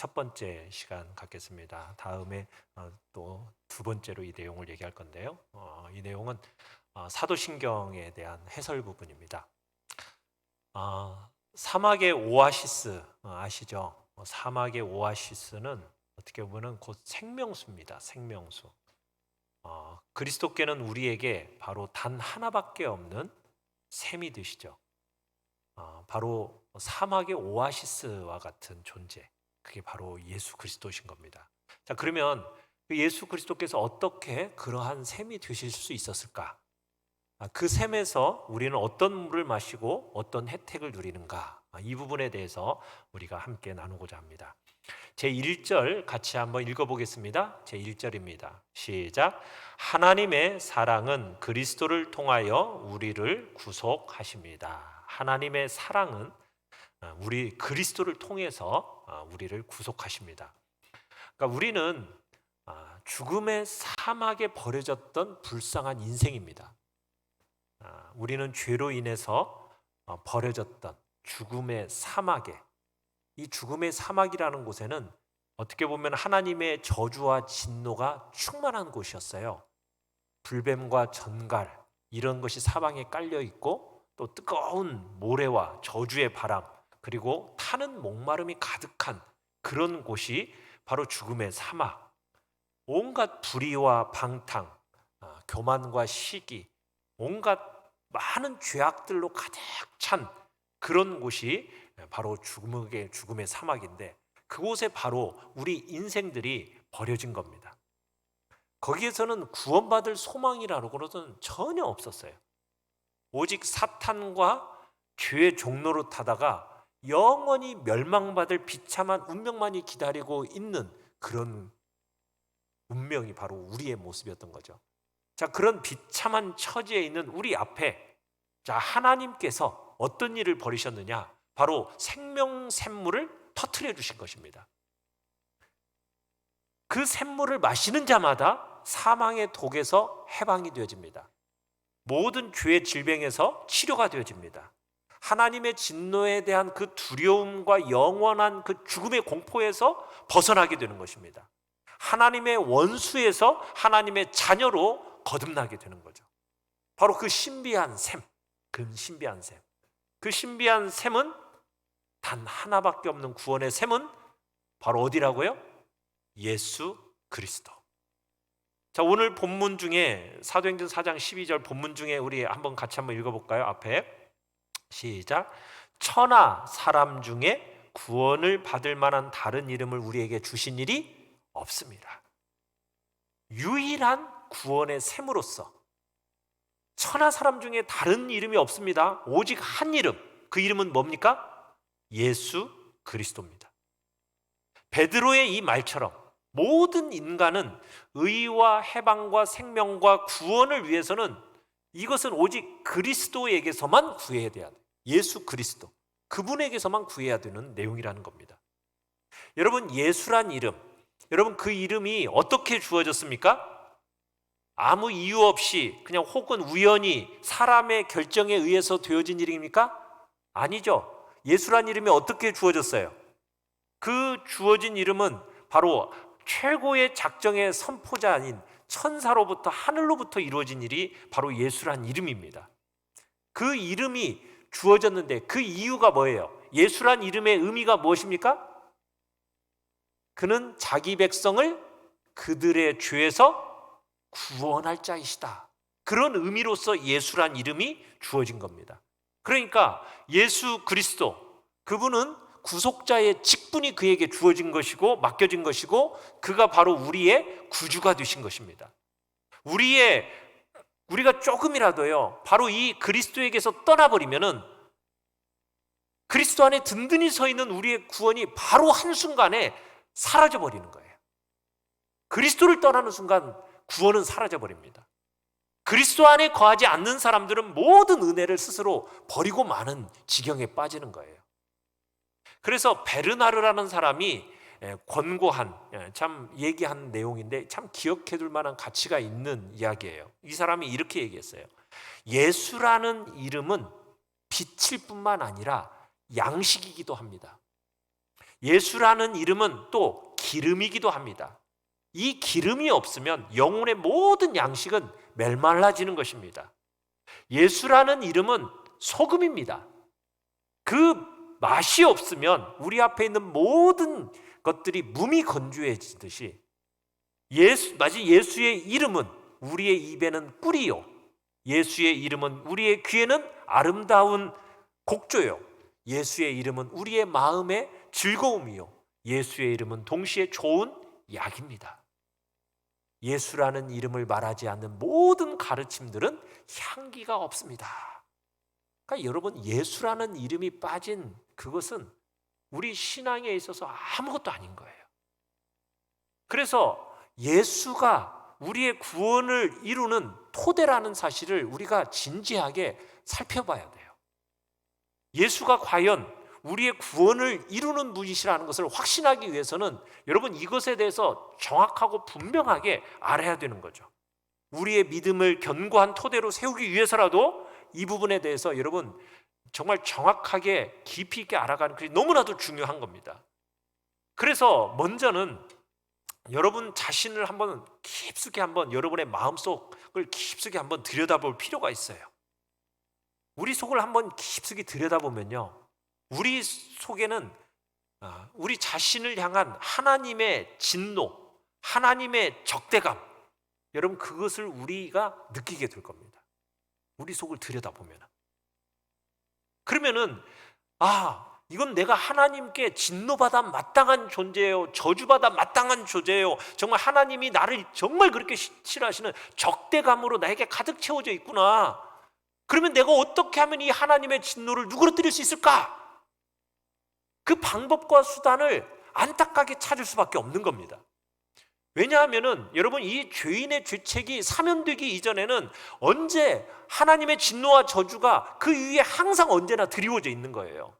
첫 번째 시간 갖겠습니다. 다음에 또 두 번째로 이 내용을 얘기할 건데요. 이 내용은 사도신경에 대한 해설 부분입니다. 사막의 오아시스 아시죠? 사막의 오아시스는 어떻게 보면 곧 생명수입니다. 생명수. 그리스도께는 우리에게 바로 단 하나밖에 없는 샘이 되시죠. 바로 사막의 오아시스와 같은 존재. 그게 바로 예수 그리스도신 겁니다. 자, 그러면 그 예수 그리스도께서 어떻게 그러한 샘이 되실 수 있었을까? 그 샘에서 우리는 어떤 물을 마시고 어떤 혜택을 누리는가? 이 부분에 대해서 우리가 함께 나누고자 합니다. 제1절 같이 한번 읽어보겠습니다. 제1절입니다. 시작. 하나님의 사랑은 그리스도를 통하여 우리를 구속하십니다. 하나님의 사랑은 우리 그리스도를 통해서 우리를 구속하십니다. 그러니까 우리는 죽음의 사막에 버려졌던 불쌍한 인생입니다. 우리는 죄로 인해서 버려졌던 죽음의 사막에, 이 죽음의 사막이라는 곳에는 어떻게 보면 하나님의 저주와 진노가 충만한 곳이었어요. 불뱀과 전갈 이런 것이 사방에 깔려 있고 또 뜨거운 모래와 저주의 바람 그리고 타는 목마름이 가득한 그런 곳이 바로 죽음의 사막. 온갖 불의와 방탕, 교만과 시기, 온갖 많은 죄악들로 가득 찬 그런 곳이 바로 죽음의 사막인데 그곳에 바로 우리 인생들이 버려진 겁니다. 거기에서는 구원받을 소망이라는 것은 전혀 없었어요. 오직 사탄과 죄의 종로로 타다가 영원히 멸망받을 비참한 운명만이 기다리고 있는 그런 운명이 바로 우리의 모습이었던 거죠. 자, 그런 비참한 처지에 있는 우리 앞에 자, 하나님께서 어떤 일을 벌이셨느냐? 바로 생명샘물을 터뜨려 주신 것입니다. 그 샘물을 마시는 자마다 사망의 독에서 해방이 되어집니다. 모든 죄의 질병에서 치료가 되어집니다. 하나님의 진노에 대한 그 두려움과 영원한 그 죽음의 공포에서 벗어나게 되는 것입니다. 하나님의 원수에서 하나님의 자녀로 거듭나게 되는 거죠. 바로 그 신비한 샘, 그 신비한 샘. 그 신비한 샘은 단 하나밖에 없는 구원의 샘은 바로 어디라고요? 예수 그리스도. 자, 오늘 본문 중에 사도행전 4장 12절 본문 중에 우리 한번 같이 한번 읽어볼까요? 앞에 시작. 천하 사람 중에 구원을 받을 만한 다른 이름을 우리에게 주신 일이 없습니다. 유일한 구원의 샘으로서 천하 사람 중에 다른 이름이 없습니다. 오직 한 이름, 그 이름은 뭡니까? 예수 그리스도입니다. 베드로의 이 말처럼 모든 인간은 의와 해방과 생명과 구원을 위해서는 이것은 오직 그리스도에게서만 구해야 돼요. 예수 그리스도, 그분에게서만 구해야 되는 내용이라는 겁니다. 여러분, 예수란 이름, 여러분 그 이름이 어떻게 주어졌습니까? 아무 이유 없이 그냥 혹은 우연히 사람의 결정에 의해서 되어진 일입니까? 아니죠. 예수란 이름이 어떻게 주어졌어요? 그 주어진 이름은 바로 최고의 작정의 선포자인 천사로부터 하늘로부터 이루어진 일이 바로 예수란 이름입니다. 그 이름이 주어졌는데 그 이유가 뭐예요? 예수란 이름의 의미가 무엇입니까? 그는 자기 백성을 그들의 죄에서 구원할 자이시다. 그런 의미로서 예수란 이름이 주어진 겁니다. 그러니까 예수 그리스도, 그분은 구속자의 직분이 그에게 주어진 것이고 맡겨진 것이고 그가 바로 우리의 구주가 되신 것입니다. 우리가 조금이라도요 바로 이 그리스도에게서 떠나버리면은 그리스도 안에 든든히 서 있는 우리의 구원이 바로 한순간에 사라져버리는 거예요. 그리스도를 떠나는 순간 구원은 사라져버립니다. 그리스도 안에 거하지 않는 사람들은 모든 은혜를 스스로 버리고 마는 지경에 빠지는 거예요. 그래서 베르나르라는 사람이 권고한, 참 얘기한 내용인데 참 기억해둘 만한 가치가 있는 이야기예요. 이 사람이 이렇게 얘기했어요. 예수라는 이름은 빛일 뿐만 아니라 양식이기도 합니다. 예수라는 이름은 또 기름이기도 합니다. 이 기름이 없으면 영혼의 모든 양식은 멜말라지는 것입니다. 예수라는 이름은 소금입니다. 그 맛이 없으면 우리 앞에 있는 모든 것들이 무미건조해지듯이 마치 예수의 이름은 우리의 입에는 꿀이요, 예수의 이름은 우리의 귀에는 아름다운 곡조요, 예수의 이름은 우리의 마음의 즐거움이요, 예수의 이름은 동시에 좋은 약입니다. 예수라는 이름을 말하지 않는 모든 가르침들은 향기가 없습니다. 그러니까 여러분, 예수라는 이름이 빠진 그것은 우리 신앙에 있어서 아무것도 아닌 거예요. 그래서 예수가 우리의 구원을 이루는 토대라는 사실을 우리가 진지하게 살펴봐야 돼요. 예수가 과연 우리의 구원을 이루는 분이시라는 것을 확신하기 위해서는 여러분, 이것에 대해서 정확하고 분명하게 알아야 되는 거죠. 우리의 믿음을 견고한 토대로 세우기 위해서라도 이 부분에 대해서 여러분 정말 정확하게 깊이 있게 알아가는 것이 너무나도 중요한 겁니다. 그래서 먼저는 여러분 자신을 한번 깊숙이 한번 여러분의 마음속을 깊숙이 한번 들여다볼 필요가 있어요. 우리 속을 한번 깊숙이 들여다보면요, 우리 속에는 우리 자신을 향한 하나님의 진노, 하나님의 적대감, 여러분 그것을 우리가 느끼게 될 겁니다. 우리 속을 들여다보면. 그러면은 이건 내가 하나님께 진노받아 마땅한 존재예요, 저주받아 마땅한 존재예요, 정말 하나님이 나를 정말 그렇게 싫어하시는 적대감으로 나에게 가득 채워져 있구나. 그러면 내가 어떻게 하면 이 하나님의 진노를 누그러뜨릴 수 있을까? 그 방법과 수단을 안타깝게 찾을 수밖에 없는 겁니다. 왜냐하면은 여러분, 이 죄인의 죄책이 사면되기 이전에는 언제 하나님의 진노와 저주가 그 위에 항상 언제나 드리워져 있는 거예요.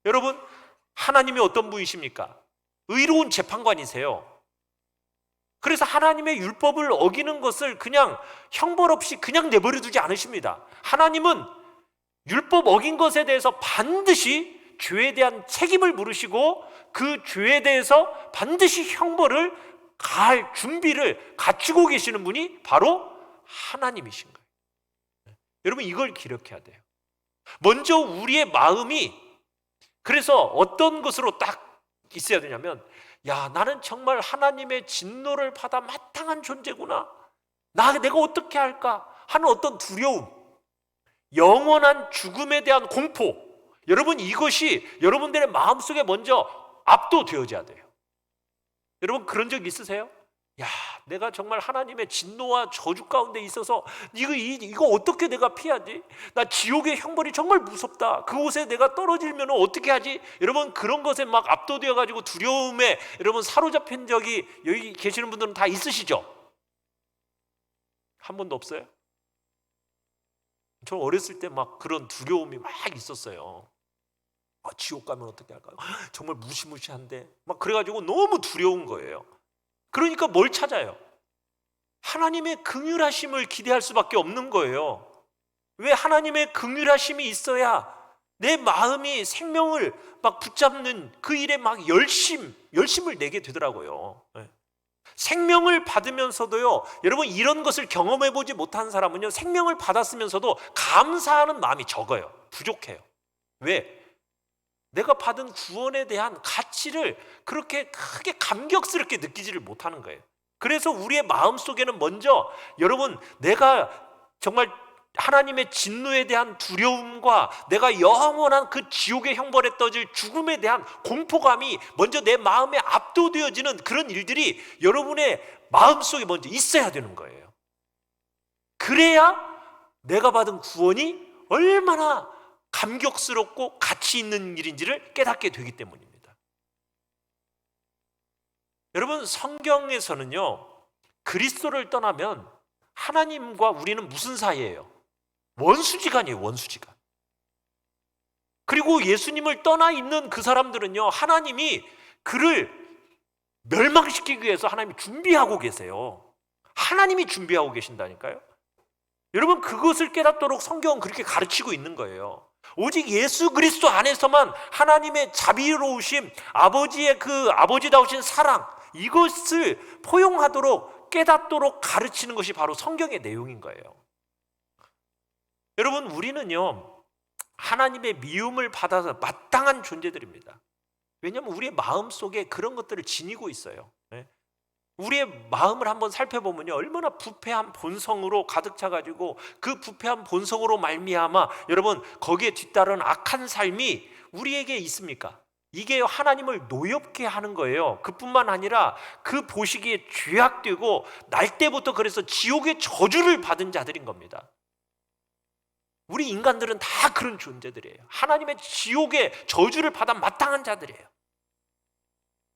여러분, 하나님이 어떤 분이십니까? 의로운 재판관이세요. 그래서 하나님의 율법을 어기는 것을 그냥 형벌 없이 그냥 내버려 두지 않으십니다. 하나님은 율법 어긴 것에 대해서 반드시 죄에 대한 책임을 물으시고 그 죄에 대해서 반드시 형벌을 가할 준비를 갖추고 계시는 분이 바로 하나님이신 거예요. 여러분, 이걸 기억해야 돼요. 먼저 우리의 마음이 그래서 어떤 것으로 딱 있어야 되냐면, 나는 정말 하나님의 진노를 받아 마땅한 존재구나, 내가 어떻게 할까 하는 어떤 두려움, 영원한 죽음에 대한 공포, 여러분 이것이 여러분들의 마음속에 먼저 압도되어져야 돼요. 여러분 그런 적 있으세요? 내가 정말 하나님의 진노와 저주 가운데 있어서 이거 어떻게 내가 피하지? 나 지옥의 형벌이 정말 무섭다. 그곳에 내가 떨어지면 어떻게 하지? 여러분 그런 것에 막 압도되어 가지고 두려움에 여러분 사로잡힌 적이 여기 계시는 분들은 다 있으시죠? 한 번도 없어요? 저 어렸을 때 막 그런 두려움이 막 있었어요. 지옥 가면 어떻게 할까요? 정말 무시무시한데 막 그래가지고 너무 두려운 거예요. 그러니까 뭘 찾아요? 하나님의 긍휼하심을 기대할 수밖에 없는 거예요. 왜? 하나님의 긍휼하심이 있어야 내 마음이 생명을 막 붙잡는 그 일에 막 열심을 내게 되더라고요. 생명을 받으면서도요, 여러분 이런 것을 경험해 보지 못한 사람은요, 생명을 받았으면서도 감사하는 마음이 적어요. 부족해요. 왜? 내가 받은 구원에 대한 가치를 그렇게 크게 감격스럽게 느끼지를 못하는 거예요. 그래서 우리의 마음속에는 먼저 여러분 내가 정말 하나님의 진노에 대한 두려움과 내가 영원한 그 지옥의 형벌에 떠질 죽음에 대한 공포감이 먼저 내 마음에 압도되어지는 그런 일들이 여러분의 마음속에 먼저 있어야 되는 거예요. 그래야 내가 받은 구원이 얼마나 감격스럽고 가치 있는 일인지를 깨닫게 되기 때문입니다. 여러분 성경에서는요, 그리스도를 떠나면 하나님과 우리는 무슨 사이예요? 원수지간이에요. 원수지간. 그리고 예수님을 떠나 있는 그 사람들은요, 하나님이 그를 멸망시키기 위해서 하나님이 준비하고 계세요. 하나님이 준비하고 계신다니까요. 여러분 그것을 깨닫도록 성경은 그렇게 가르치고 있는 거예요. 오직 예수 그리스도 안에서만 하나님의 자비로우심, 아버지의 그 아버지다우신 사랑, 이것을 포용하도록 깨닫도록 가르치는 것이 바로 성경의 내용인 거예요. 여러분, 우리는요 하나님의 미움을 받아서 마땅한 존재들입니다. 왜냐하면 우리의 마음속에 그런 것들을 지니고 있어요. 우리의 마음을 한번 살펴보면요, 얼마나 부패한 본성으로 가득 차가지고 그 부패한 본성으로 말미암아 여러분 거기에 뒤따른 악한 삶이 우리에게 있습니까? 이게 하나님을 노엽게 하는 거예요. 그뿐만 아니라 그 보시기에 죄악되고 날 때부터 그래서 지옥의 저주를 받은 자들인 겁니다. 우리 인간들은 다 그런 존재들이에요. 하나님의 지옥의 저주를 받아 마땅한 자들이에요.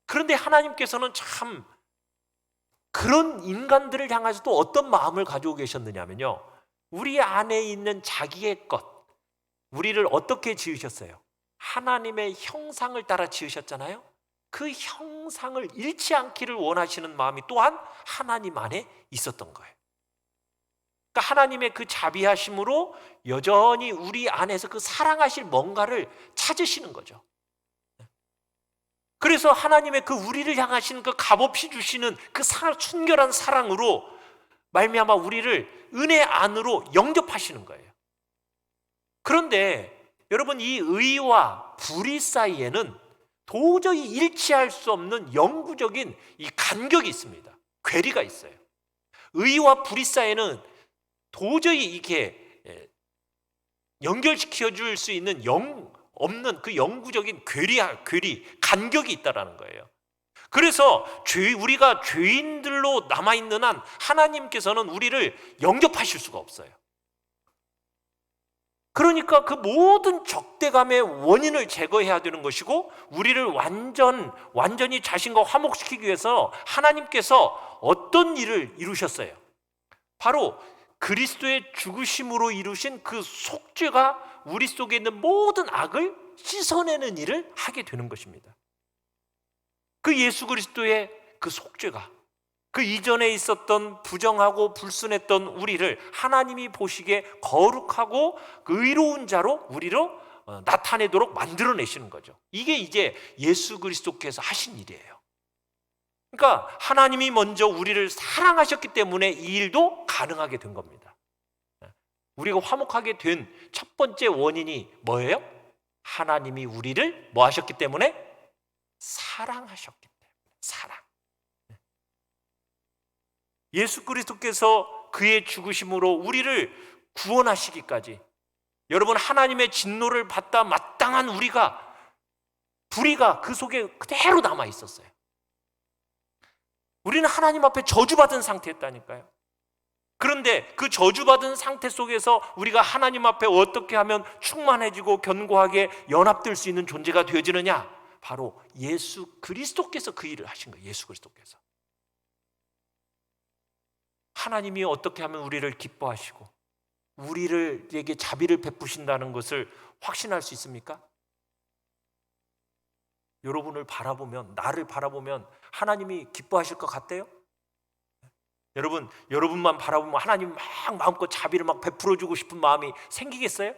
그런데 하나님께서는 참 그런 인간들을 향해서 또 어떤 마음을 가지고 계셨느냐면요, 우리 안에 있는 자기의 것, 우리를 어떻게 지으셨어요? 하나님의 형상을 따라 지으셨잖아요. 그 형상을 잃지 않기를 원하시는 마음이 또한 하나님 안에 있었던 거예요. 그러니까 하나님의 그 자비하심으로 여전히 우리 안에서 그 사랑하실 뭔가를 찾으시는 거죠. 그래서 하나님의 그 우리를 향하신 그 값없이 주시는 그 순결한 사랑으로 말미암아 우리를 은혜 안으로 영접하시는 거예요. 그런데 여러분, 이 의와 불의 사이에는 도저히 일치할 수 없는 영구적인 이 간격이 있습니다. 괴리가 있어요. 의와 불의 사이에는 도저히 이렇게 연결시켜 줄 수 있는 없는 그 영구적인 괴리, 간격이 있다라는 거예요. 그래서 우리가 죄인들로 남아있는 한 하나님께서는 우리를 영접하실 수가 없어요. 그러니까 그 모든 적대감의 원인을 제거해야 되는 것이고, 우리를 완전히 자신과 화목시키기 위해서 하나님께서 어떤 일을 이루셨어요? 바로 그리스도의 죽으심으로 이루신 그 속죄가 우리 속에 있는 모든 악을 씻어내는 일을 하게 되는 것입니다. 그 예수 그리스도의 그 속죄가 그 이전에 있었던 부정하고 불순했던 우리를 하나님이 보시기에 거룩하고 의로운 자로 우리로 나타내도록 만들어내시는 거죠. 이게 이제 예수 그리스도께서 하신 일이에요. 그러니까 하나님이 먼저 우리를 사랑하셨기 때문에 이 일도 가능하게 된 겁니다. 우리가 화목하게 된 첫 번째 원인이 뭐예요? 하나님이 우리를 뭐 하셨기 때문에? 사랑하셨기 때문에. 사랑. 예수 그리스도께서 그의 죽으심으로 우리를 구원하시기까지, 여러분, 하나님의 진노를 받다 마땅한 불의가 그 속에 그대로 남아 있었어요. 우리는 하나님 앞에 저주받은 상태였다니까요. 그런데 그 저주받은 상태 속에서 우리가 하나님 앞에 어떻게 하면 충만해지고 견고하게 연합될 수 있는 존재가 되어지느냐? 바로 예수 그리스도께서 그 일을 하신 거예요. 예수 그리스도께서. 하나님이 어떻게 하면 우리를 기뻐하시고 우리에게 자비를 베푸신다는 것을 확신할 수 있습니까? 여러분을 바라보면, 나를 바라보면 하나님이 기뻐하실 것 같대요? 여러분만 바라보면 하나님 막 마음껏 자비를 막 베풀어주고 싶은 마음이 생기겠어요?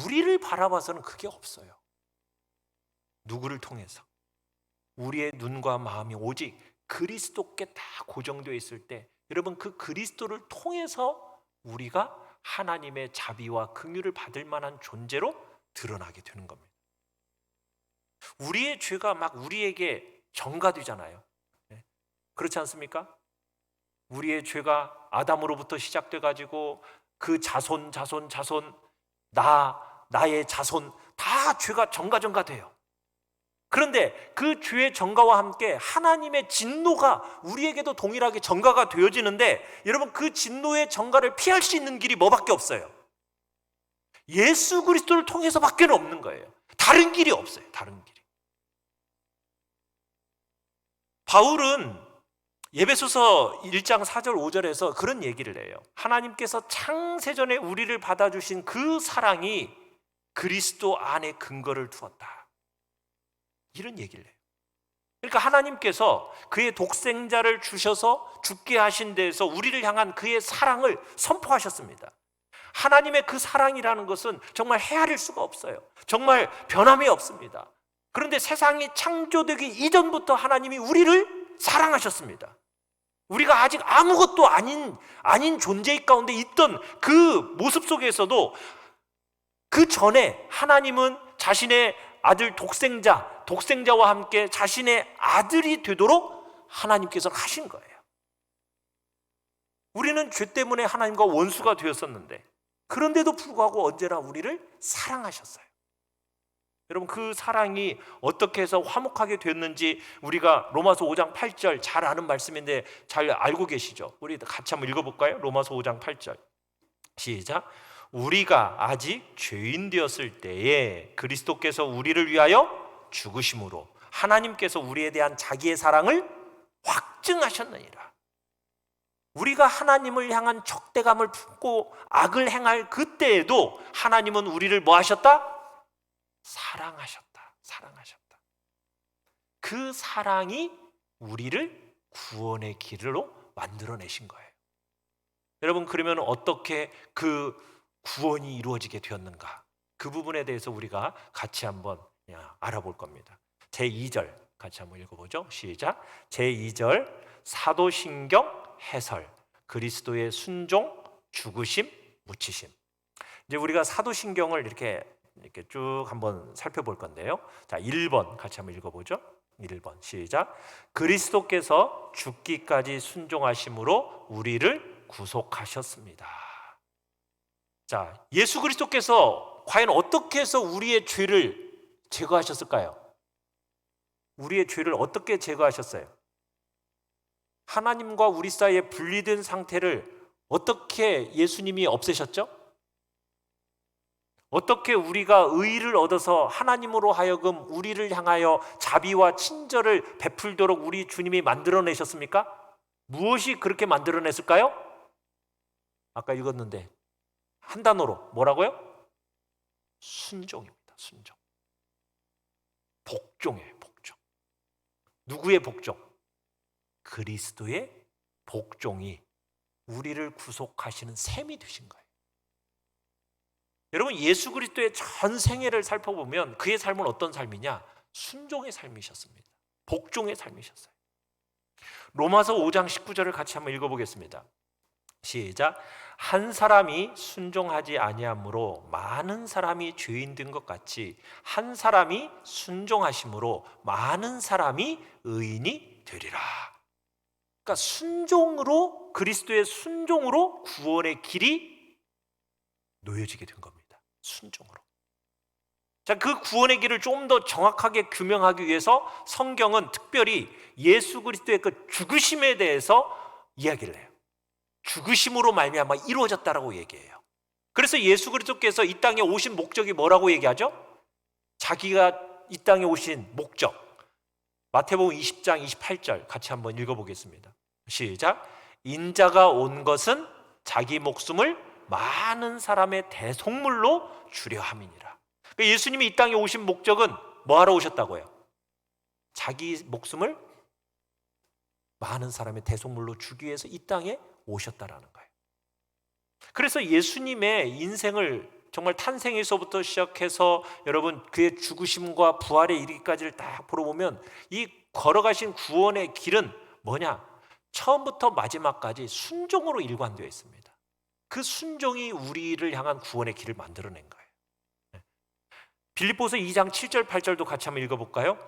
우리를 바라봐서는 그게 없어요. 누구를 통해서? 우리의 눈과 마음이 오직 그리스도께 다 고정되어 있을 때, 여러분, 그 그리스도를 통해서 우리가 하나님의 자비와 긍휼을 받을 만한 존재로 드러나게 되는 겁니다. 우리의 죄가 막 우리에게 전가되잖아요. 그렇지 않습니까? 우리의 죄가 아담으로부터 시작돼 가지고 그 자손, 나의 자손 다 죄가 전가돼요. 그런데 그 죄의 전가와 함께 하나님의 진노가 우리에게도 동일하게 전가가 되어지는데, 여러분, 그 진노의 전가를 피할 수 있는 길이 뭐밖에 없어요? 예수 그리스도를 통해서밖에 없는 거예요. 다른 길이 없어요. 다른 길이. 바울은 에베소서 1장 4절 5절에서 그런 얘기를 해요. 하나님께서 창세전에 우리를 받아주신 그 사랑이 그리스도 안에 근거를 두었다, 이런 얘기를 해요. 그러니까 하나님께서 그의 독생자를 주셔서 죽게 하신 데에서 우리를 향한 그의 사랑을 선포하셨습니다. 하나님의 그 사랑이라는 것은 정말 헤아릴 수가 없어요. 정말 변함이 없습니다. 그런데 세상이 창조되기 이전부터 하나님이 우리를 사랑하셨습니다. 우리가 아직 아무것도 아닌 존재의 가운데 있던 그 모습 속에서도 그 전에 하나님은 자신의 아들 독생자와 함께 자신의 아들이 되도록 하나님께서 하신 거예요. 우리는 죄 때문에 하나님과 원수가 되었었는데 그런데도 불구하고 언제나 우리를 사랑하셨어요. 여러분, 그 사랑이 어떻게 해서 화목하게 됐는지 우리가 로마서 5장 8절 잘 아는 말씀인데 잘 알고 계시죠? 우리 같이 한번 읽어볼까요? 로마서 5장 8절 시작. 우리가 아직 죄인 되었을 때에 그리스도께서 우리를 위하여 죽으심으로 하나님께서 우리에 대한 자기의 사랑을 확증하셨느니라. 우리가 하나님을 향한 적대감을 품고 악을 행할 그때에도 하나님은 우리를 뭐 하셨다? 사랑하셨다. 그 사랑이 우리를 구원의 길로 만들어내신 거예요. 여러분, 그러면 어떻게 그 구원이 이루어지게 되었는가? 그 부분에 대해서 우리가 같이 한번 알아볼 겁니다. 제2절 같이 한번 읽어보죠. 시작. 제2절 사도신경 해설. 그리스도의 순종, 죽으심, 묻히심. 이제 우리가 사도신경을 이렇게 쭉 한번 살펴볼 건데요. 자, 1번 같이 한번 읽어보죠. 1번 시작. 그리스도께서 죽기까지 순종하심으로 우리를 구속하셨습니다. 자, 예수 그리스도께서 과연 어떻게 해서 우리의 죄를 제거하셨을까요? 우리의 죄를 어떻게 제거하셨어요? 하나님과 우리 사이에 분리된 상태를 어떻게 예수님이 없애셨죠? 어떻게 우리가 의를 얻어서 하나님으로 하여금 우리를 향하여 자비와 친절을 베풀도록 우리 주님이 만들어내셨습니까? 무엇이 그렇게 만들어냈을까요? 아까 읽었는데 한 단어로 뭐라고요? 순종입니다. 순종. 복종이에요. 복종. 누구의 복종? 그리스도의 복종이 우리를 구속하시는 셈이 되신 거예요. 여러분, 예수 그리스도의 전 생애를 살펴보면 그의 삶은 어떤 삶이냐? 순종의 삶이셨습니다. 복종의 삶이셨어요. 로마서 5장 19절을 같이 한번 읽어보겠습니다. 시작. 한 사람이 순종하지 아니함으로 많은 사람이 죄인 된 것 같이 한 사람이 순종하심으로 많은 사람이 의인이 되리라. 그러니까 순종으로, 그리스도의 순종으로 구원의 길이 놓여지게 된 겁니다. 순종으로. 자, 그 구원의 길을 좀 더 정확하게 규명하기 위해서 성경은 특별히 예수 그리스도의 그 죽으심에 대해서 이야기를 해요. 죽으심으로 말미암아 이루어졌다라고 얘기해요. 그래서 예수 그리스도께서 이 땅에 오신 목적이 뭐라고 얘기하죠? 자기가 이 땅에 오신 목적. 마태복음 20장 28절 같이 한번 읽어보겠습니다. 시작. 인자가 온 것은 자기 목숨을 많은 사람의 대속물로 주려 함이니라. 그러니까 예수님이 이 땅에 오신 목적은 뭐하러 오셨다고요? 자기 목숨을 많은 사람의 대속물로 주기 위해서 이 땅에 오셨다라는 거예요. 그래서 예수님의 인생을 정말 탄생에서부터 시작해서 여러분 그의 죽으심과 부활에 이르기까지를 딱 보러보면 이 걸어가신 구원의 길은 뭐냐? 처음부터 마지막까지 순종으로 일관되어 있습니다. 그 순종이 우리를 향한 구원의 길을 만들어낸 거예요. 빌립보서 2장 7절 8절도 같이 한번 읽어볼까요?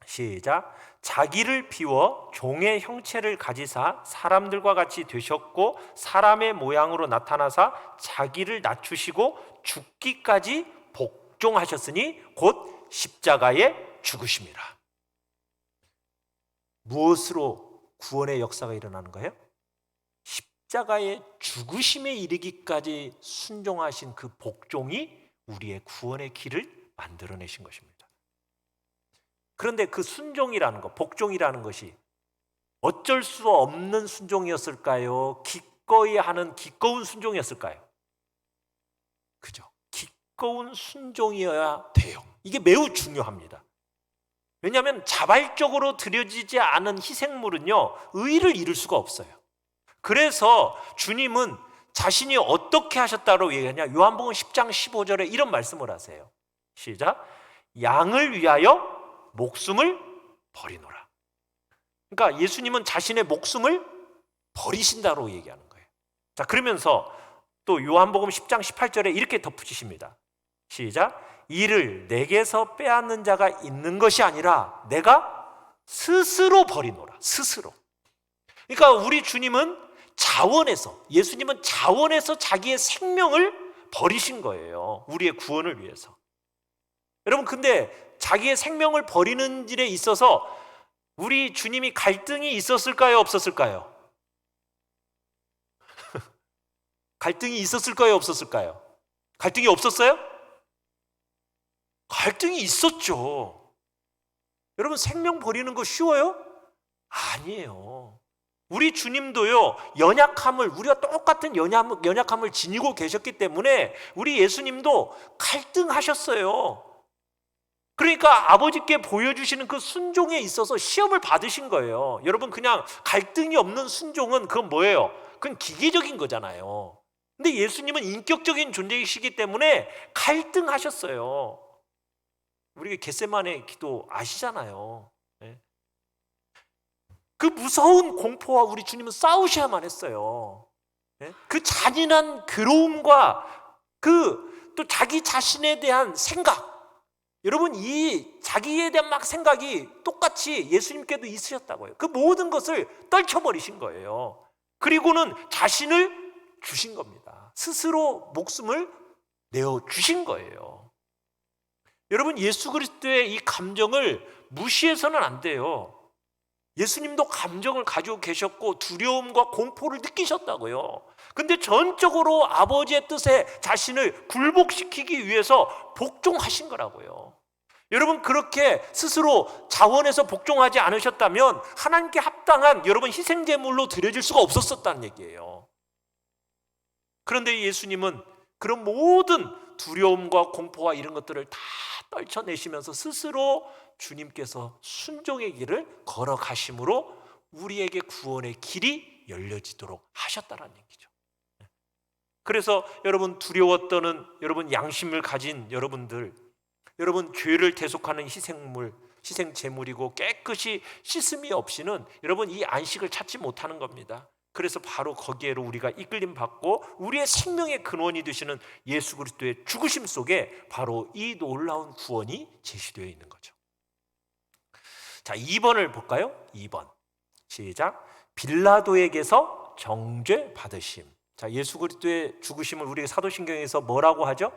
시작. 자기를 비워 종의 형체를 가지사 사람들과 같이 되셨고 사람의 모양으로 나타나사 자기를 낮추시고 죽기까지 복종하셨으니 곧 십자가에 죽으심이라. 무엇으로 구원의 역사가 일어나는 거예요? 십자가의 죽으심에 이르기까지 순종하신 그 복종이 우리의 구원의 길을 만들어내신 것입니다. 그런데 그 순종이라는 것, 복종이라는 것이 어쩔 수 없는 순종이었을까요? 기꺼이 하는 기꺼운 순종이었을까요? 그죠? 기꺼운 순종이어야 돼요. 이게 매우 중요합니다. 왜냐하면 자발적으로 드려지지 않은 희생물은요, 의의를 이룰 수가 없어요. 그래서 주님은 자신이 어떻게 하셨다고 얘기하냐? 요한복음 10장 15절에 이런 말씀을 하세요. 시작. 양을 위하여 목숨을 버리노라. 그러니까 예수님은 자신의 목숨을 버리신다고 얘기하는 거예요. 자, 그러면서 또 요한복음 10장 18절에 이렇게 덧붙이십니다. 시작. 이를 내게서 빼앗는 자가 있는 것이 아니라 내가 스스로 버리노라. 스스로. 그러니까 우리 주님은 자원에서, 예수님은 자원에서 자기의 생명을 버리신 거예요. 우리의 구원을 위해서. 여러분, 근데 자기의 생명을 버리는 일에 있어서 우리 주님이 갈등이 있었을까요? 없었을까요? 갈등이 있었을까요? 없었을까요? 갈등이 없었어요? 갈등이 있었죠. 여러분, 생명 버리는 거 쉬워요? 아니에요. 우리 주님도요, 연약함을, 우리가 똑같은 연약함을 지니고 계셨기 때문에 우리 예수님도 갈등하셨어요. 그러니까 아버지께 보여주시는 그 순종에 있어서 시험을 받으신 거예요. 여러분, 그냥 갈등이 없는 순종은 그건 뭐예요? 그건 기계적인 거잖아요. 근데 예수님은 인격적인 존재이시기 때문에 갈등하셨어요. 우리가 겟세마네 기도 아시잖아요. 그 무서운 공포와 우리 주님은 싸우셔야만 했어요. 그 잔인한 괴로움과 그 또 자기 자신에 대한 생각, 여러분, 이 자기에 대한 막 생각이 똑같이 예수님께도 있으셨다고요. 그 모든 것을 떨쳐버리신 거예요. 그리고는 자신을 주신 겁니다. 스스로 목숨을 내어 주신 거예요. 여러분, 예수 그리스도의 이 감정을 무시해서는 안 돼요. 예수님도 감정을 가지고 계셨고 두려움과 공포를 느끼셨다고요. 근데 전적으로 아버지의 뜻에 자신을 굴복시키기 위해서 복종하신 거라고요. 여러분, 그렇게 스스로 자원해서 복종하지 않으셨다면 하나님께 합당한 여러분 희생제물로 드려질 수가 없었다는 얘기예요. 그런데 예수님은 그런 모든 두려움과 공포와 이런 것들을 다 떨쳐내시면서 스스로 주님께서 순종의 길을 걸어가심으로 우리에게 구원의 길이 열려지도록 하셨다는 얘기죠. 그래서 여러분, 두려웠던 여러분 양심을 가진 여러분들, 여러분 죄를 대속하는 희생물, 희생제물이고 깨끗이 씻음이 없이는 여러분 이 안식을 찾지 못하는 겁니다. 그래서 바로 거기에로 우리가 이끌림 받고 우리의 생명의 근원이 되시는 예수 그리스도의 죽으심 속에 바로 이 놀라운 구원이 제시되어 있는 거죠. 자, 2번을 볼까요? 2번. 시작. 빌라도에게서 정죄 받으심. 자, 예수 그리스도의 죽으심을 우리가 사도신경에서 뭐라고 하죠?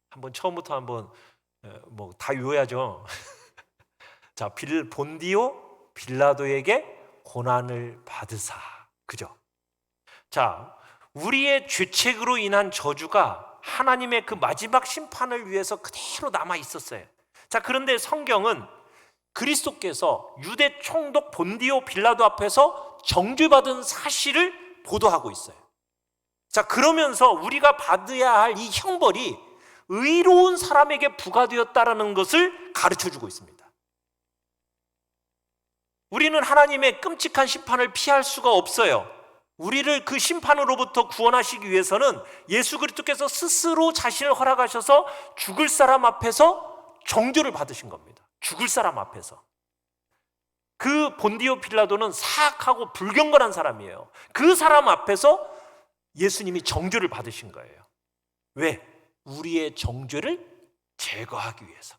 한번 처음부터 한번 뭐 다 외워야죠. 자, 본디오 빌라도에게 고난을 받으사. 그죠? 자, 우리의 죄책으로 인한 저주가 하나님의 그 마지막 심판을 위해서 그대로 남아 있었어요. 자, 그런데 성경은 그리스도께서 유대 총독 본디오 빌라도 앞에서 정죄받은 사실을 보도하고 있어요. 자, 그러면서 우리가 받아야 할 이 형벌이 의로운 사람에게 부과되었다라는 것을 가르쳐주고 있습니다. 우리는 하나님의 끔찍한 심판을 피할 수가 없어요. 우리를 그 심판으로부터 구원하시기 위해서는 예수 그리스도께서 스스로 자신을 허락하셔서 죽을 사람 앞에서 정죄를 받으신 겁니다. 죽을 사람 앞에서. 그 본디오 빌라도는 사악하고 불경건한 사람이에요. 그 사람 앞에서 예수님이 정죄를 받으신 거예요. 왜? 우리의 정죄를 제거하기 위해서.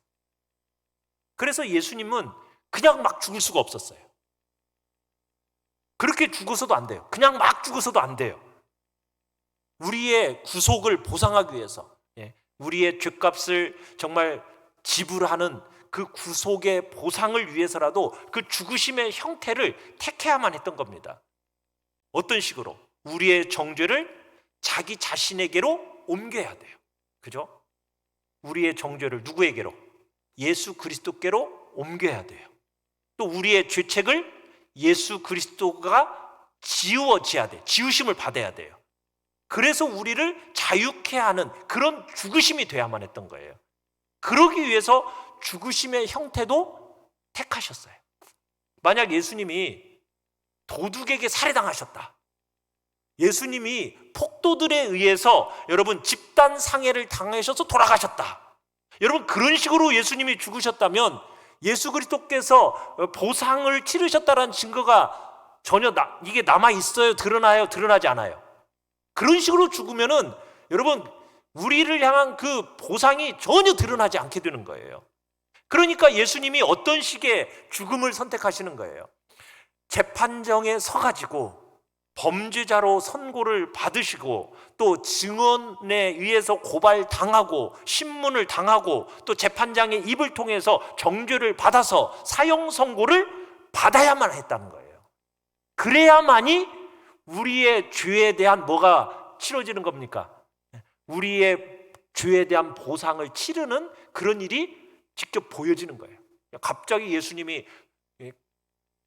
그래서 예수님은 그냥 막 죽을 수가 없었어요. 그렇게 죽어서도 안 돼요. 그냥 막 죽어서도 안 돼요. 우리의 구속을 보상하기 위해서, 우리의 죗값을 정말 지불하는 그 구속의 보상을 위해서라도 그 죽으심의 형태를 택해야만 했던 겁니다. 어떤 식으로? 우리의 정죄를 자기 자신에게로 옮겨야 돼요. 그죠? 우리의 정죄를 누구에게로? 예수 그리스도께로 옮겨야 돼요. 또 우리의 죄책을 예수 그리스도가 지우어져야 돼. 지우심을 받아야 돼요. 그래서 우리를 자유케 하는 그런 죽으심이 돼야만 했던 거예요. 그러기 위해서 죽으심의 형태도 택하셨어요. 만약 예수님이 도둑에게 살해당하셨다. 예수님이 폭도들에 의해서 여러분 집단 상해를 당하셔서 돌아가셨다. 여러분 그런 식으로 예수님이 죽으셨다면 예수 그리스도께서 보상을 치르셨다는 증거가 전혀 이게 남아 있어요? 드러나요? 드러나지 않아요? 그런 식으로 죽으면은 여러분 우리를 향한 그 보상이 전혀 드러나지 않게 되는 거예요. 그러니까 예수님이 어떤 식의 죽음을 선택하시는 거예요. 재판정에 서가지고 범죄자로 선고를 받으시고 또 증언에 의해서 고발당하고 신문을 당하고 또 재판장의 입을 통해서 정죄를 받아서 사형 선고를 받아야만 했다는 거예요. 그래야만이 우리의 죄에 대한 뭐가 치러지는 겁니까? 우리의 죄에 대한 보상을 치르는 그런 일이 직접 보여지는 거예요. 갑자기 예수님이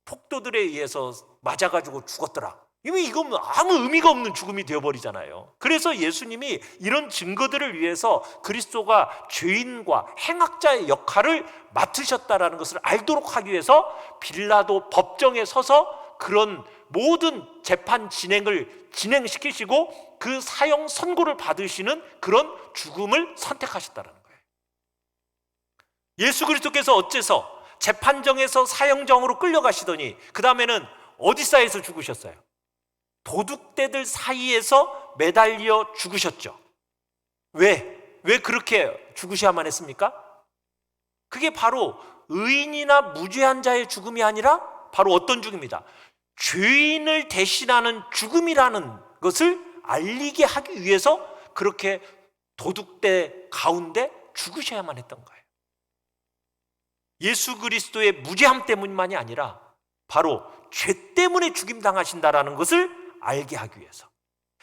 폭도들에 의해서 맞아가지고 죽었더라. 이건 아무 의미가 없는 죽음이 되어버리잖아요. 그래서 예수님이 이런 증거들을 위해서 그리스도가 죄인과 행악자의 역할을 맡으셨다라는 것을 알도록 하기 위해서 빌라도 법정에 서서 그런 모든 재판 진행을 진행시키시고 그 사형 선고를 받으시는 그런 죽음을 선택하셨다는 거예요. 예수 그리스도께서 어째서 재판정에서 사형정으로 끌려가시더니 그 다음에는 어디사에서 죽으셨어요? 도둑대들 사이에서 매달려 죽으셨죠. 왜 그렇게 죽으셔야만 했습니까? 그게 바로 의인이나 무죄한 자의 죽음이 아니라 바로 어떤 죽음이다? 죄인을 대신하는 죽음이라는 것을 알리게 하기 위해서 그렇게 도둑대 가운데 죽으셔야만 했던 거예요. 예수 그리스도의 무죄함 때문만이 아니라 바로 죄 때문에 죽임당하신다라는 것을 알게 하기 위해서.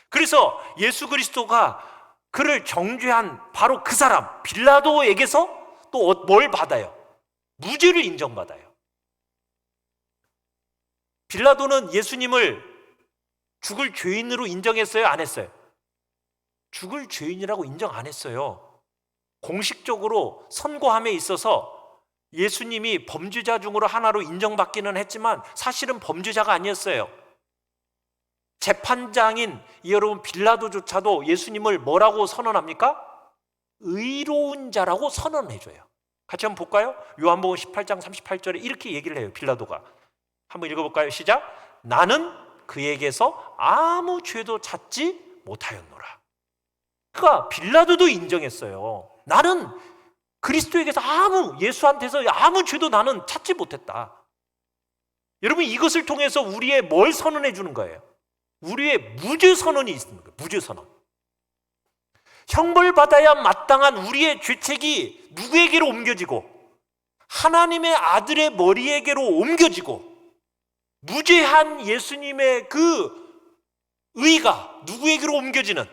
그래서 예수 그리스도가 그를 정죄한 바로 그 사람 빌라도에게서 또 뭘 받아요? 무죄를 인정받아요. 빌라도는 예수님을 죽을 죄인으로 인정했어요? 안 했어요? 죽을 죄인이라고 인정 안 했어요. 공식적으로 선고함에 있어서 예수님이 범죄자 중으로 하나로 인정받기는 했지만 사실은 범죄자가 아니었어요. 재판장인 여러분 빌라도조차도 예수님을 뭐라고 선언합니까? 의로운 자라고 선언해줘요. 같이 한번 볼까요? 요한복음 18장 38절에 이렇게 얘기를 해요. 빌라도가 한번 읽어볼까요? 시작. 나는 그에게서 아무 죄도 찾지 못하였노라. 그러니까 빌라도도 인정했어요. 나는 그리스도에게서 예수한테서 아무 죄도 나는 찾지 못했다. 여러분 이것을 통해서 우리의 뭘 선언해 주는 거예요? 우리의 무죄 선언이 있는 거예요. 무죄 선언. 형벌받아야 마땅한 우리의 죄책이 누구에게로 옮겨지고 하나님의 아들의 머리에게로 옮겨지고 무죄한 예수님의 그 의가 누구에게로 옮겨지는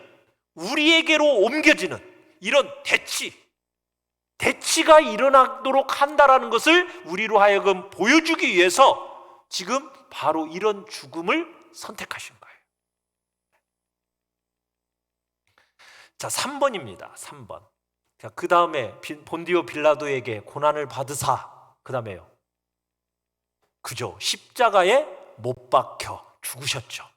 우리에게로 옮겨지는 이런 대치가 일어나도록 한다라는 것을 우리로 하여금 보여주기 위해서 지금 바로 이런 죽음을 선택하신 거예요. 자, 3번입니다. 3번. 자, 그 다음에 본디오 빌라도에게 고난을 받으사 그 다음에요. 그죠? 십자가에 못 박혀 죽으셨죠.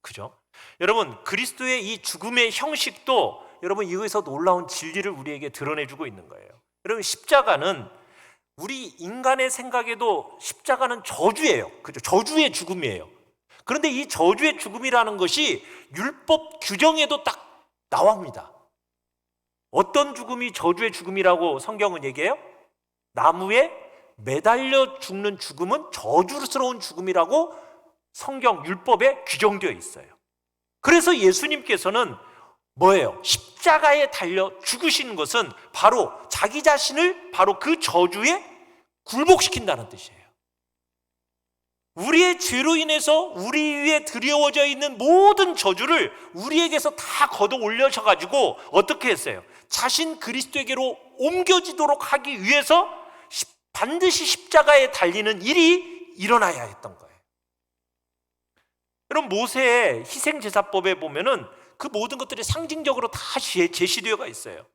그죠? 여러분 그리스도의 이 죽음의 형식도 여러분 이거에서 놀라운 진리를 우리에게 드러내주고 있는 거예요. 여러분 십자가는 우리 인간의 생각에도 십자가는 저주예요. 그죠? 저주의 죽음이에요. 그런데 이 저주의 죽음이라는 것이 율법 규정에도 딱 나옵니다. 어떤 죽음이 저주의 죽음이라고 성경은 얘기해요? 나무에 매달려 죽는 죽음은 저주스러운 죽음이라고 성경 율법에 규정되어 있어요. 그래서 예수님께서는 뭐예요? 십자가에 달려 죽으신 것은 바로 자기 자신을 바로 그 저주에 굴복시킨다는 뜻이에요. 우리의 죄로 인해서 우리 위에 드리워져 있는 모든 저주를 우리에게서 다 걷어 올려셔가지고 어떻게 했어요? 자신 그리스도에게로 옮겨지도록 하기 위해서 반드시 십자가에 달리는 일이 일어나야 했던 거예요. 여러분 모세의 희생제사법에 보면은 그 모든 것들이 상징적으로 다 제시되어가 있어요.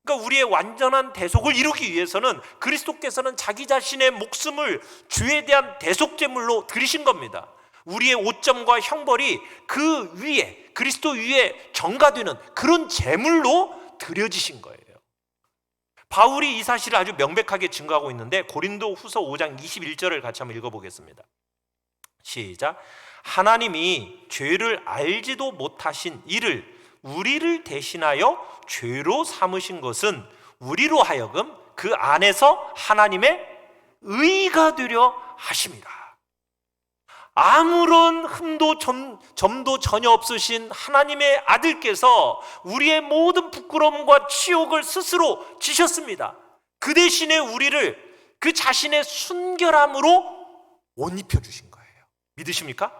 그러니까 우리의 완전한 대속을 이루기 위해서는 그리스도께서는 자기 자신의 목숨을 죄에 대한 대속제물로 드리신 겁니다. 우리의 오점과 형벌이 그 위에, 그리스도 위에 전가되는 그런 제물로 드려지신 거예요. 바울이 이 사실을 아주 명백하게 증거하고 있는데 고린도 후서 5장 21절을 같이 한번 읽어보겠습니다. 시작. 하나님이 죄를 알지도 못하신 이를 우리를 대신하여 죄로 삼으신 것은 우리로 하여금 그 안에서 하나님의 의가 되려 하심이라. 아무런 흠도 점도 전혀 없으신 하나님의 아들께서 우리의 모든 부끄러움과 치욕을 스스로 지셨습니다. 그 대신에 우리를 그 자신의 순결함으로 옷 입혀주신 거예요. 믿으십니까?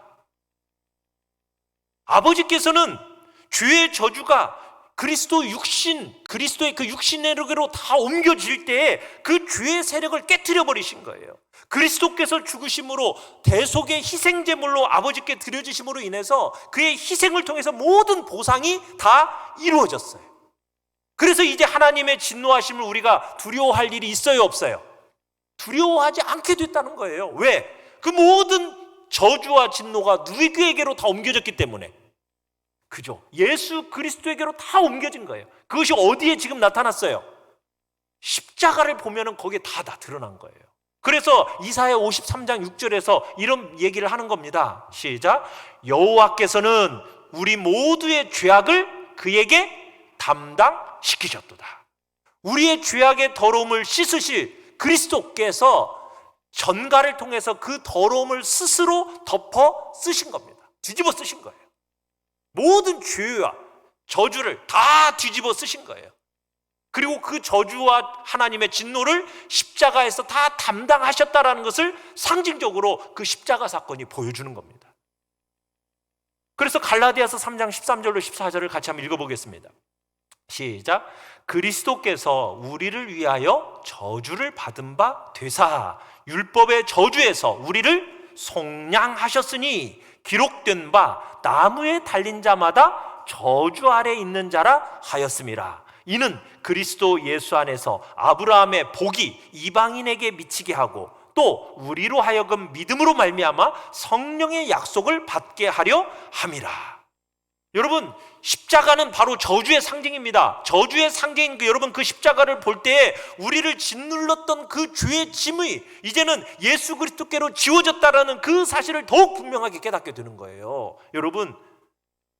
아버지께서는 죄의 저주가 그리스도 육신, 그리스도의 그 육신에게로 다 옮겨질 때에 그 죄의 세력을 깨트려 버리신 거예요. 그리스도께서 죽으심으로 대속의 희생제물로 아버지께 드려지심으로 인해서 그의 희생을 통해서 모든 보상이 다 이루어졌어요. 그래서 이제 하나님의 진노하심을 우리가 두려워할 일이 있어요, 없어요? 두려워하지 않게 됐다는 거예요. 왜? 그 모든 저주와 진노가 누구에게로 다 옮겨졌기 때문에. 그죠? 예수 그리스도에게로 다 옮겨진 거예요. 그것이 어디에 지금 나타났어요? 십자가를 보면은 거기에 다 드러난 거예요. 그래서 이사야 53장 6절에서 이런 얘기를 하는 겁니다. 시작. 여호와께서는 우리 모두의 죄악을 그에게 담당시키셨도다. 우리의 죄악의 더러움을 씻으실 그리스도께서 전가를 통해서 그 더러움을 스스로 덮어 쓰신 겁니다. 뒤집어 쓰신 거예요. 모든 죄와 저주를 다 뒤집어 쓰신 거예요. 그리고 그 저주와 하나님의 진노를 십자가에서 다 담당하셨다라는 것을 상징적으로 그 십자가 사건이 보여주는 겁니다. 그래서 갈라디아서 3장 13절로 14절을 같이 한번 읽어보겠습니다. 시작. 그리스도께서 우리를 위하여 저주를 받은 바 되사 율법의 저주에서 우리를 속량하셨으니 기록된 바 나무에 달린 자마다 저주 아래 있는 자라 하였음이라. 이는 그리스도 예수 안에서 아브라함의 복이 이방인에게 미치게 하고 또 우리로 하여금 믿음으로 말미암아 성령의 약속을 받게 하려 함이라. 여러분, 십자가는 바로 저주의 상징입니다. 저주의 상징인 여러분, 그 십자가를 볼 때에 우리를 짓눌렀던 그 죄의 짐이 이제는 예수 그리스도께로 지워졌다라는 그 사실을 더욱 분명하게 깨닫게 되는 거예요. 여러분,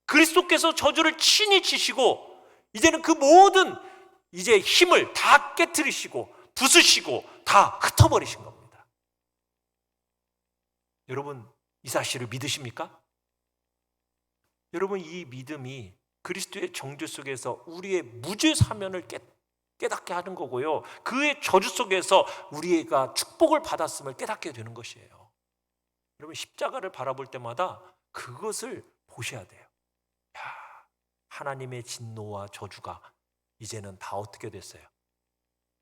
그리스도께서 저주를 친히 지시고 이제는 그 모든 이제 힘을 다 깨트리시고 부수시고 다 흩어버리신 겁니다. 여러분, 이 사실을 믿으십니까? 여러분, 이 믿음이 그리스도의 정죄 속에서 우리의 무죄 사면을 깨닫게 하는 거고요. 그의 저주 속에서 우리가 축복을 받았음을 깨닫게 되는 것이에요. 여러분, 십자가를 바라볼 때마다 그것을 보셔야 돼요. 야, 하나님의 진노와 저주가 이제는 다 어떻게 됐어요?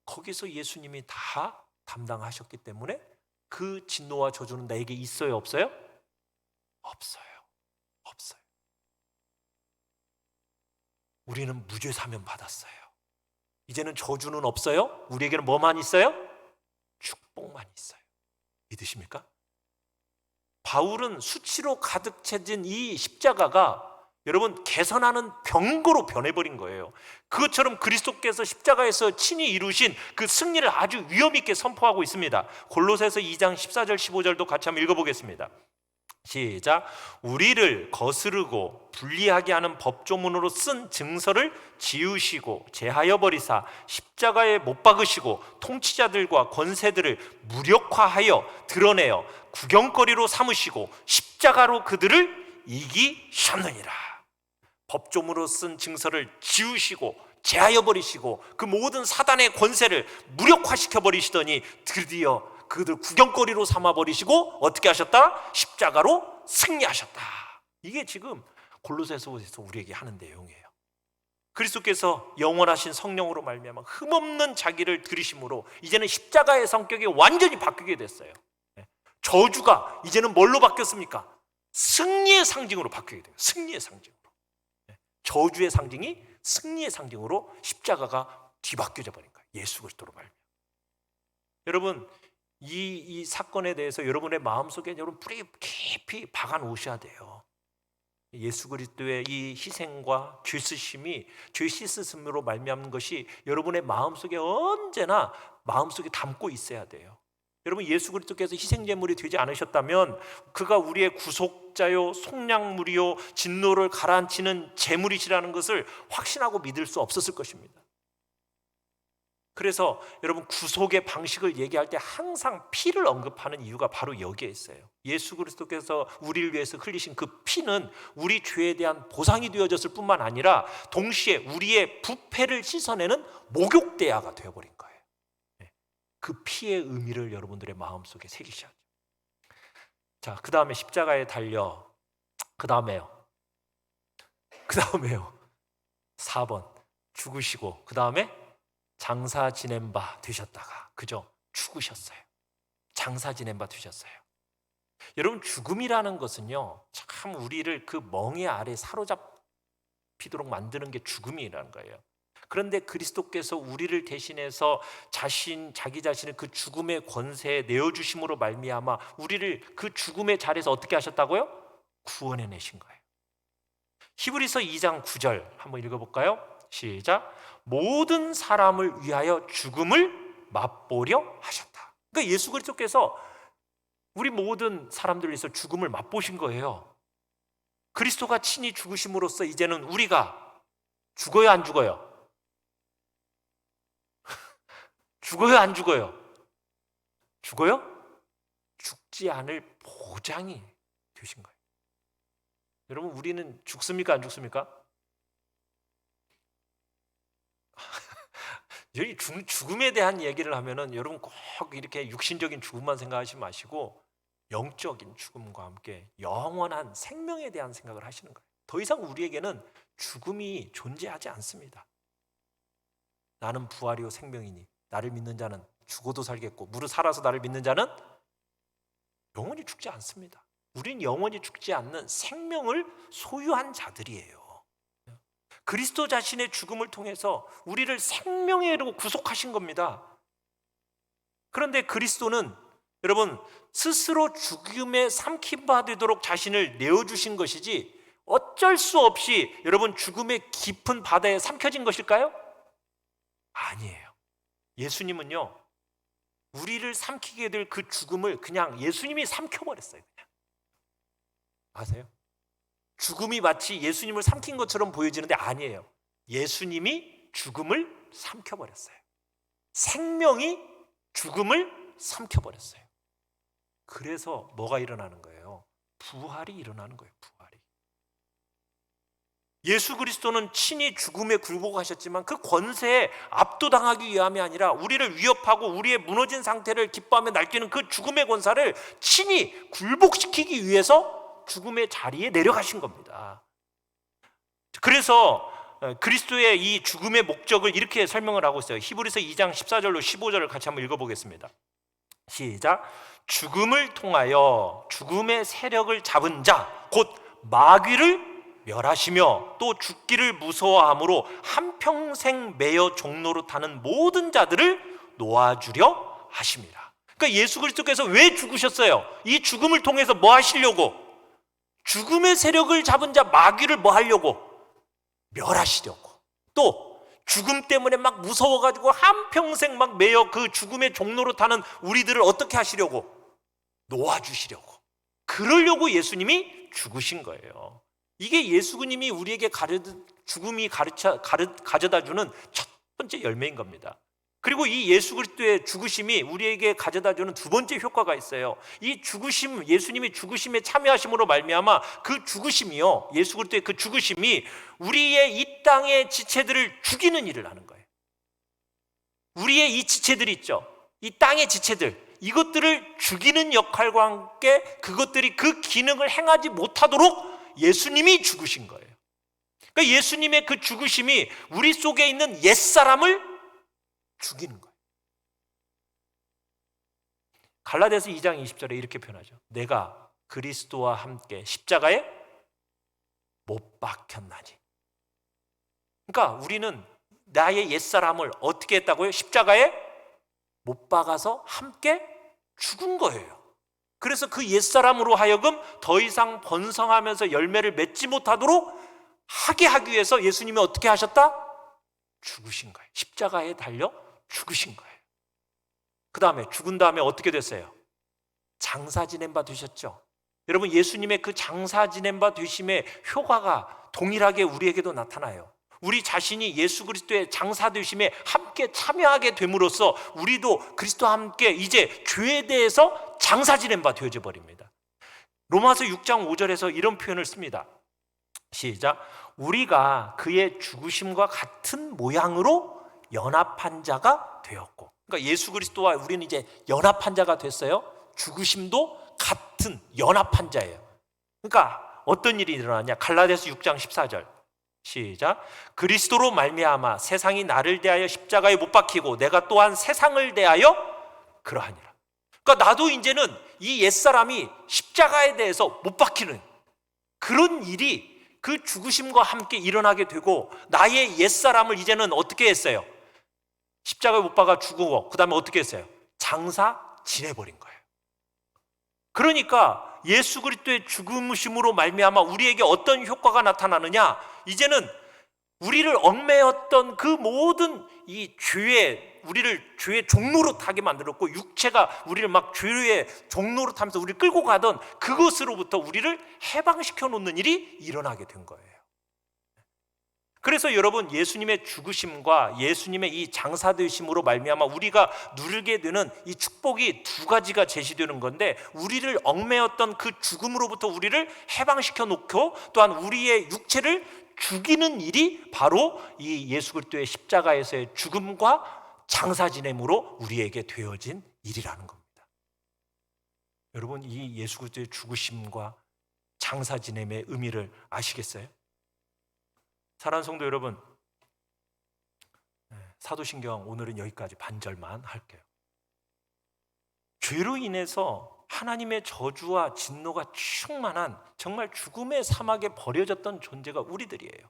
거기서 예수님이 다 담당하셨기 때문에 그 진노와 저주는 나에게 있어요, 없어요? 없어요. 없어요. 우리는 무죄 사면 받았어요. 이제는 저주는 없어요. 우리에게는 뭐만 있어요? 축복만 있어요. 믿으십니까? 바울은 수치로 가득 채진 이 십자가가 여러분 개선하는 병거로 변해버린 거예요. 그것처럼 그리스도께서 십자가에서 친히 이루신 그 승리를 아주 위험 있게 선포하고 있습니다. 골로새서 2장 14절 15절도 같이 한번 읽어보겠습니다. 시작. 우리를 거스르고 불리하게 하는 법조문으로 쓴 증서를 지우시고 제하여 버리사 십자가에 못 박으시고 통치자들과 권세들을 무력화하여 드러내어 구경거리로 삼으시고 십자가로 그들을 이기셨느니라. 법조문으로 쓴 증서를 지우시고 제하여 버리시고 그 모든 사단의 권세를 무력화시켜 버리시더니 드디어 그들 구경거리로 삼아버리시고 어떻게 하셨다? 십자가로 승리하셨다. 이게 지금 골로새서에서 우리에게 하는 내용이에요. 그리스도께서 영원하신 성령으로 말미암아 흠없는 자기를 들이심으로 이제는 십자가의 성격이 완전히 바뀌게 됐어요. 저주가 이제는 뭘로 바뀌었습니까? 승리의 상징으로 바뀌게 돼요. 승리의 상징으로. 저주의 상징이 승리의 상징으로 십자가가 뒤바뀌어져 버린 거예요. 예수 그리스도로 말미암아. 여러분, 이 사건에 대해서 여러분의 마음속에 여러분 깊이 깊이 박아 놓으셔야 돼요. 예수 그리스도의 이 희생과 죄 쓰심이, 죄 씻으심으로 말미암는 것이 여러분의 마음속에 언제나 마음속에 담고 있어야 돼요. 여러분, 예수 그리스도께서 희생제물이 되지 않으셨다면 그가 우리의 구속자요 속량물이요 진노를 가라앉히는 제물이시라는 것을 확신하고 믿을 수 없었을 것입니다. 그래서 여러분, 구속의 방식을 얘기할 때 항상 피를 언급하는 이유가 바로 여기에 있어요. 예수 그리스도께서 우리를 위해서 흘리신 그 피는 우리 죄에 대한 보상이 되어졌을 뿐만 아니라 동시에 우리의 부패를 씻어내는 목욕대야가 되어버린 거예요. 그 피의 의미를 여러분들의 마음속에 새기셔야죠. 자, 그 다음에 십자가에 달려, 그 다음에요 4번 죽으시고, 그 다음에 장사 지낸 바 되셨다가, 그죠? 죽으셨어요. 장사 지낸 바 되셨어요. 여러분, 죽음이라는 것은요, 참 우리를 그 멍에 아래 사로잡히도록 만드는 게 죽음이라는 거예요. 그런데 그리스도께서 우리를 대신해서 자기 자신을 그 죽음의 권세에 내어주심으로 말미암아 우리를 그 죽음의 자리에서 어떻게 하셨다고요? 구원해내신 거예요. 히브리서 2장 9절 한번 읽어볼까요? 시작. 모든 사람을 위하여 죽음을 맛보려 하셨다. 그러니까 예수 그리스도께서 우리 모든 사람들을 위해서 죽음을 맛보신 거예요. 그리스도가 친히 죽으심으로써 이제는 우리가 죽어요, 안 죽어요? 죽어요, 안 죽어요? 죽어요? 죽지 않을 보장이 되신 거예요. 여러분, 우리는 죽습니까, 안 죽습니까? 여기 죽음에 대한 얘기를 하면은 여러분 꼭 이렇게 육신적인 죽음만 생각하지 마시고 영적인 죽음과 함께 영원한 생명에 대한 생각을 하시는 거예요. 더 이상 우리에게는 죽음이 존재하지 않습니다. 나는 부활이요 생명이니 나를 믿는 자는 죽어도 살겠고 무릇 살아서 나를 믿는 자는 영원히 죽지 않습니다. 우린 영원히 죽지 않는 생명을 소유한 자들이에요. 그리스도 자신의 죽음을 통해서 우리를 생명에 이르고 구속하신 겁니다. 그런데 그리스도는 여러분 스스로 죽음에 삼킨 바 되도록 자신을 내어주신 것이지 어쩔 수 없이 여러분 죽음의 깊은 바다에 삼켜진 것일까요? 아니에요. 예수님은요 우리를 삼키게 될 그 죽음을 그냥 예수님이 삼켜버렸어요. 그냥. 아세요? 죽음이 마치 예수님을 삼킨 것처럼 보여지는데 아니에요. 예수님이 죽음을 삼켜버렸어요. 생명이 죽음을 삼켜버렸어요. 그래서 뭐가 일어나는 거예요? 부활이 일어나는 거예요. 부활이. 예수 그리스도는 친히 죽음에 굴복하셨지만 그 권세에 압도당하기 위함이 아니라 우리를 위협하고 우리의 무너진 상태를 기뻐하며 날뛰는 그 죽음의 권사를 친히 굴복시키기 위해서 죽음의 자리에 내려가신 겁니다. 그래서 그리스도의 이 죽음의 목적을 이렇게 설명을 하고 있어요. 히브리서 2장 14절로 15절을 같이 한번 읽어보겠습니다. 시작. 죽음을 통하여 죽음의 세력을 잡은 자 곧 마귀를 멸하시며 또 죽기를 무서워함으로 한평생 매여 종로로 타는 모든 자들을 놓아주려 하심이라. 그러니까 예수 그리스도께서 왜 죽으셨어요? 이 죽음을 통해서 뭐 하시려고? 죽음의 세력을 잡은 자 마귀를 뭐 하려고? 멸하시려고. 또 죽음 때문에 막 무서워가지고 한평생 막 매여 그 죽음의 종로로 타는 우리들을 어떻게 하시려고? 놓아주시려고. 그러려고 예수님이 죽으신 거예요. 이게 예수님이 우리에게 죽음이 가져다주는 첫 번째 열매인 겁니다. 그리고 이 예수 그리스도의 죽으심이 우리에게 가져다주는 두 번째 효과가 있어요. 이 죽으심, 예수님이 죽으심에 참여하심으로 말미암아 그 죽으심이요, 예수 그리스도의 그 죽으심이 우리의 이 땅의 지체들을 죽이는 일을 하는 거예요. 우리의 이 지체들이 있죠. 이 땅의 지체들, 이것들을 죽이는 역할과 함께 그것들이 그 기능을 행하지 못하도록 예수님이 죽으신 거예요. 그러니까 예수님의 그 죽으심이 우리 속에 있는 옛사람을 죽이는 거예요. 갈라디아서 2장 20절에 이렇게 표현하죠. 내가 그리스도와 함께 십자가에 못 박혔나니. 그러니까 우리는 나의 옛사람을 어떻게 했다고요? 십자가에 못 박아서 함께 죽은 거예요. 그래서 그 옛사람으로 하여금 더 이상 번성하면서 열매를 맺지 못하도록 하게 하기 위해서 예수님이 어떻게 하셨다? 죽으신 거예요. 십자가에 달려 죽으신 거예요. 그 다음에 죽은 다음에 어떻게 됐어요? 장사 지낸 바 되셨죠. 여러분, 예수님의 그 장사 지낸 바 되심의 효과가 동일하게 우리에게도 나타나요. 우리 자신이 예수 그리스도의 장사 되심에 함께 참여하게 됨으로써 우리도 그리스도와 함께 이제 죄에 대해서 장사 지낸 바 되어져 버립니다. 로마서 6장 5절에서 이런 표현을 씁니다. 시작. 우리가 그의 죽으심과 같은 모양으로 연합한 자가 되었고, 그러니까 예수 그리스도와 우리는 이제 연합한 자가 됐어요. 죽으심도 같은 연합한 자예요. 그러니까 어떤 일이 일어나냐? 갈라디아서 6장 14절 시작. 그리스도로 말미암아 세상이 나를 대하여 십자가에 못 박히고 내가 또한 세상을 대하여 그러하니라. 그러니까 나도 이제는 이 옛사람이 십자가에 대해서 못 박히는 그런 일이 그 죽으심과 함께 일어나게 되고, 나의 옛사람을 이제는 어떻게 했어요? 십자가에 못 박아 죽고 그 다음에 어떻게 했어요? 장사 지내버린 거예요. 그러니까 예수 그리스도의 죽으심으로 말미암아 우리에게 어떤 효과가 나타나느냐? 이제는 우리를 얽매였던 그 모든 이 죄에, 우리를 죄의 종로로 타게 만들었고, 육체가 우리를 막 죄의 종로로 타면서 우리를 끌고 가던 그것으로부터 우리를 해방시켜 놓는 일이 일어나게 된 거예요. 그래서 여러분, 예수님의 죽으심과 예수님의 이 장사되심으로 말미암아 우리가 누리게 되는 이 축복이 두 가지가 제시되는 건데, 우리를 얽매였던 그 죽음으로부터 우리를 해방시켜 놓고 또한 우리의 육체를 죽이는 일이 바로 이 예수 그리스도의 십자가에서의 죽음과 장사 지냄으로 우리에게 되어진 일이라는 겁니다. 여러분, 이 예수 그리스도의 죽으심과 장사 지냄의 의미를 아시겠어요? 사랑하는 성도 여러분, 사도신경 오늘은 여기까지 반절만 할게요. 죄로 인해서 하나님의 저주와 진노가 충만한 정말 죽음의 사막에 버려졌던 존재가 우리들이에요.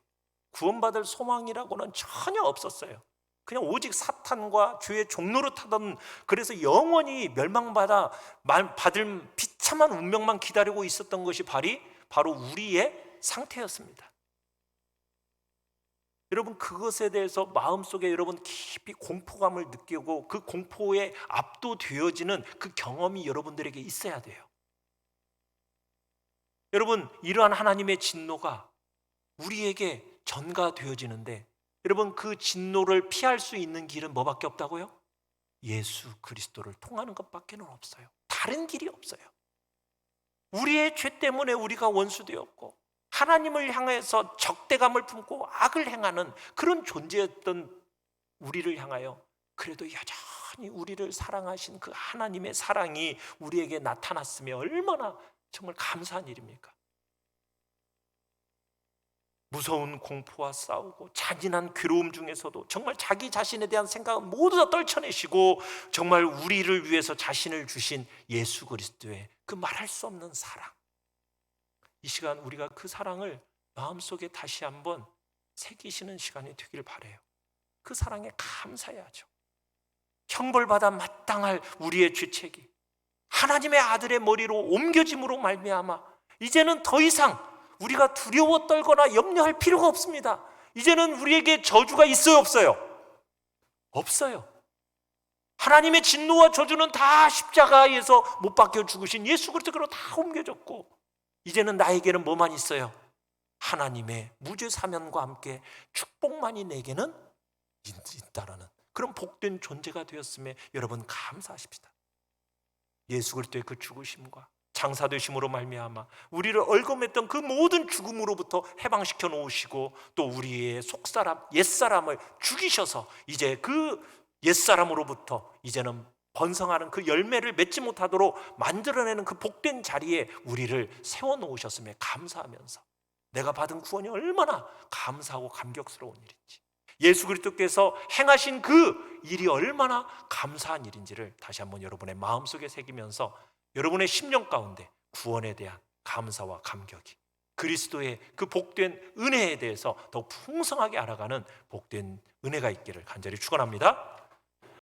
구원받을 소망이라고는 전혀 없었어요. 그냥 오직 사탄과 죄의 종로로 타던, 그래서 영원히 멸망받아 받을 비참한 운명만 기다리고 있었던 것이 바로 우리의 상태였습니다. 여러분, 그것에 대해서 마음속에 여러분 깊이 공포감을 느끼고 그 공포에 압도되어지는 그 경험이 여러분들에게 있어야 돼요. 여러분, 이러한 하나님의 진노가 우리에게 전가되어지는데, 여러분, 그 진노를 피할 수 있는 길은 뭐밖에 없다고요? 예수 그리스도를 통하는 것밖에는 없어요. 다른 길이 없어요. 우리의 죄 때문에 우리가 원수되었고 하나님을 향해서 적대감을 품고 악을 행하는 그런 존재였던 우리를 향하여 그래도 여전히 우리를 사랑하신 그 하나님의 사랑이 우리에게 나타났으면 얼마나 정말 감사한 일입니까? 무서운 공포와 싸우고 잔인한 괴로움 중에서도 정말 자기 자신에 대한 생각은 모두 다 떨쳐내시고 정말 우리를 위해서 자신을 주신 예수 그리스도의 그 말할 수 없는 사랑, 이 시간 우리가 그 사랑을 마음속에 다시 한번 새기시는 시간이 되길 바라요. 그 사랑에 감사해야죠. 형벌받아 마땅할 우리의 죄책이 하나님의 아들의 머리로 옮겨짐으로 말미암아 이제는 더 이상 우리가 두려워 떨거나 염려할 필요가 없습니다. 이제는 우리에게 저주가 있어요, 없어요? 없어요. 하나님의 진노와 저주는 다 십자가에서 못 박혀 죽으신 예수 그리스도로 다 옮겨졌고, 이제는 나에게는 뭐만 있어요? 하나님의 무죄 사면과 함께 축복만이 내게는 있다라는 그런 복된 존재가 되었음에 여러분 감사하십시다. 예수 그리스도의 그 죽으심과 장사되심으로 말미암아 우리를 얽어맸던 그 모든 죽음으로부터 해방시켜 놓으시고, 또 우리의 속사람 옛사람을 죽이셔서 이제 그 옛사람으로부터 이제는 번성하는 그 열매를 맺지 못하도록 만들어내는 그 복된 자리에 우리를 세워놓으셨음에 감사하면서 내가 받은 구원이 얼마나 감사하고 감격스러운 일인지, 예수 그리스도께서 행하신 그 일이 얼마나 감사한 일인지를 다시 한번 여러분의 마음속에 새기면서 여러분의 심령 가운데 구원에 대한 감사와 감격이, 그리스도의 그 복된 은혜에 대해서 더 풍성하게 알아가는 복된 은혜가 있기를 간절히 축원합니다.